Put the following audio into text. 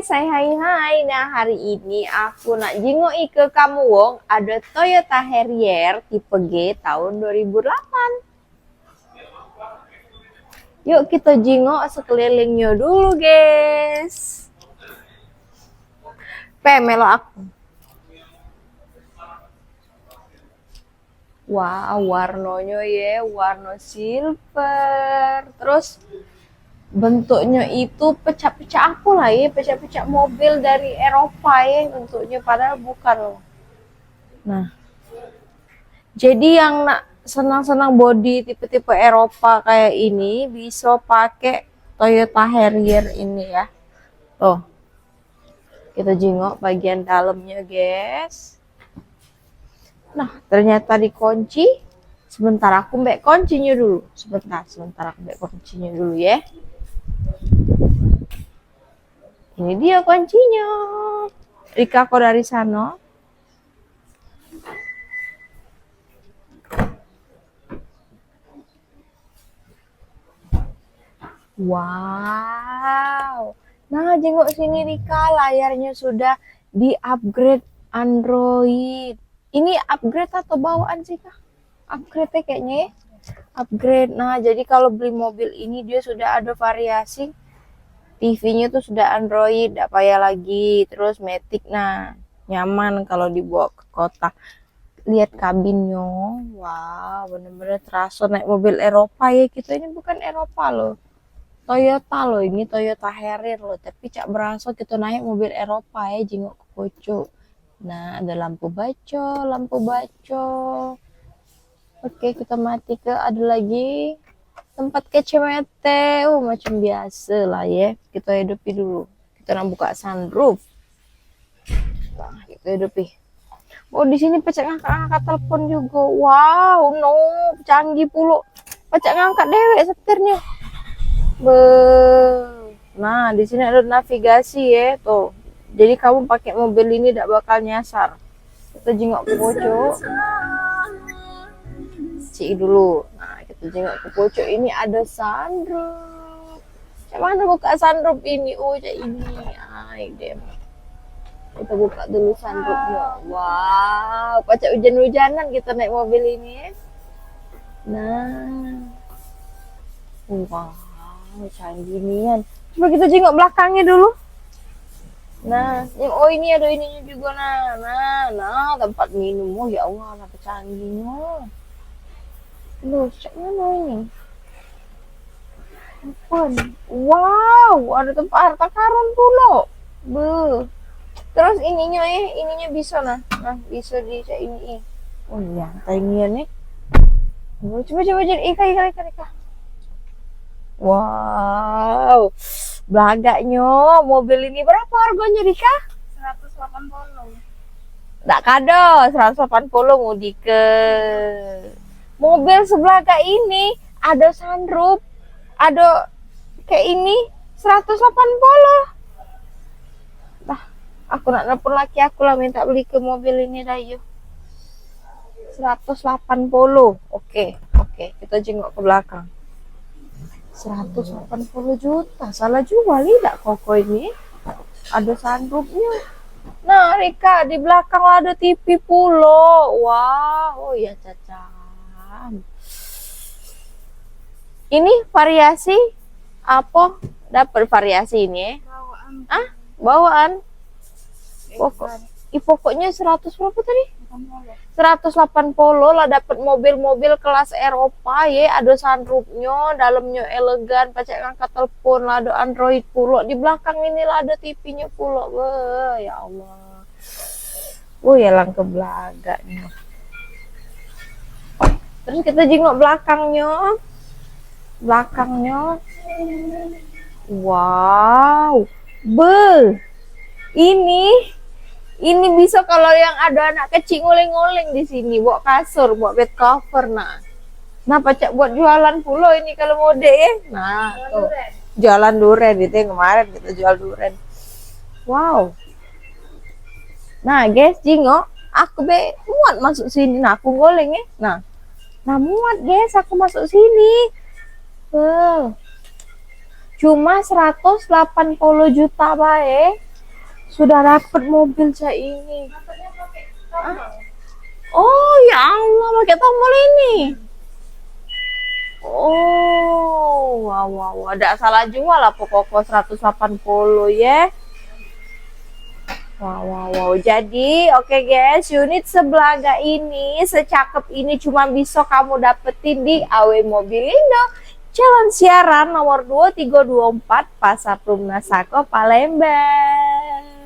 guys, hai. Nah, hari ini aku nak jenguk ke kamu wong, ada Toyota Harrier tipe G tahun 2008. Yuk kita jenguk sekelilingnya dulu, guys. Melo aku. Wah, warnanya ya, warna silver. Terus bentuknya itu pecah-pecah aku lah ya, pecah-pecah mobil dari Eropa ya bentuknya, padahal bukan loh. Nah, jadi yang nak senang-senang body tipe-tipe Eropa kayak ini bisa pakai Toyota Harrier ini ya. Tuh, kita jengok bagian dalamnya guys. Nah, ternyata dikunci. Sebentar aku mbak kuncinya dulu. Sebentar aku mbak kuncinya dulu ya. Ini dia kuncinya. Rika kok dari sana. Wow. Nah, jengok sini Rika, layarnya sudah di-upgrade Android. Ini upgrade atau bawaan sih Kak? Upgrade kayaknya ya. Upgrade. Nah, jadi kalau beli mobil ini dia sudah ada variasi. TV-nya tuh sudah Android, tidak payah lagi. Terus Matic, nah nyaman kalau dibawa ke kota. Lihat kabinnya, wow, bener-bener terasa naik mobil Eropa ya. Kita ini bukan Eropa loh, Toyota loh, ini Toyota Harrier loh. Tapi cak berasa kita naik mobil Eropa ya, jenguk ke pojok. Nah, ada lampu baco. Oke, kita mati ke ada lagi tempat kacamata. Macam biasa lah ya. Kita hidupi dulu. Kita nak buka sunroof. Nah, kita hidupi. Oh, di sini pecah ngangkat telepon juga. Wow, no, canggih pula. Pecah ngangkat dewek setirnya. Nah, di sini ada navigasi ya, tuh. Jadi kamu pakai mobil ini tidak bakal nyasar. Kita jengok ke pojok. Cik dulu. Nah, kita jengok ke pojok, ini ada sunroof. Cak mana buka sunroof ini? Oh, cak ini. Ay, dem. Kita buka dulu sunroofnya. Wow, pacak hujan-hujanan kita naik mobil ini ya. Nah. Wow, canggih nian. Coba kita jengok belakangnya dulu. Nah, oh ini ada ininya juga nah, tempat minum. Oh ya Allah, apa canggihnya. Loh, cak mana ini? Wow, ada tempat harta karun pula. Terus ininya bisa nah bisa di cak ini. Oh iya, tanya nih. Coba jadi Ika. Wow, belagaknya mobil ini berapa harganya Rika? 180. Nggak kado, 180 mudik ke. Mobil sebelaga ini ada sunroof, ada kayak ini 180. Nah, aku nak nelfon laki aku lah minta beli ke mobil ini dah yuk. 180. Oke, kita jengok ke belakang. 180 juta, salah jual tidak koko ini. Ada sunroofnya. Nah, Rika, di belakang ada TV pulo. Wow, oh ya cacam. Ini variasi apa? Dapat variasi ini? Bawaan. Bawaan. Pokoknya 100 berapa tadi? 180 lah, dapat mobil-mobil kelas Eropa ya, ada sunroofnya, dalamnya elegan, pacak ngangkat telepon lah, ada Android pula, di belakang ini lah ada TV-nya pula. Ya Allah. Ya langka belaganya. Terus kita jengok belakangnya. Wow. Ini bisa kalau yang ada anak kecil ngoleng-ngoleng di sini, buat kasur, buat bed cover. Nah, pacak buat jualan pula ini kalau mode ya. Nah, tuh. Jualan duren itu yang kemarin kita jual duren. Wow. Nah, guys, jingok, aku muat masuk sini. Nah, aku ngoleng ya. Nah muat guys, aku masuk sini. Cuma 180 juta bae. Sudah dapat mobil saya ini. Tombol. Oh ya Allah, pakai tombol ini. Oh, wow, wow, wow. Ada salah jual lah pokoknya 180 ya. Wow, wow, wow. Jadi, oke guys, unit sebelaga ini, secakep ini cuma bisa kamu dapetin di AW Mobilindo. Jalan Siaran nomor 2324 Pasar Rumah Sako, Palembang.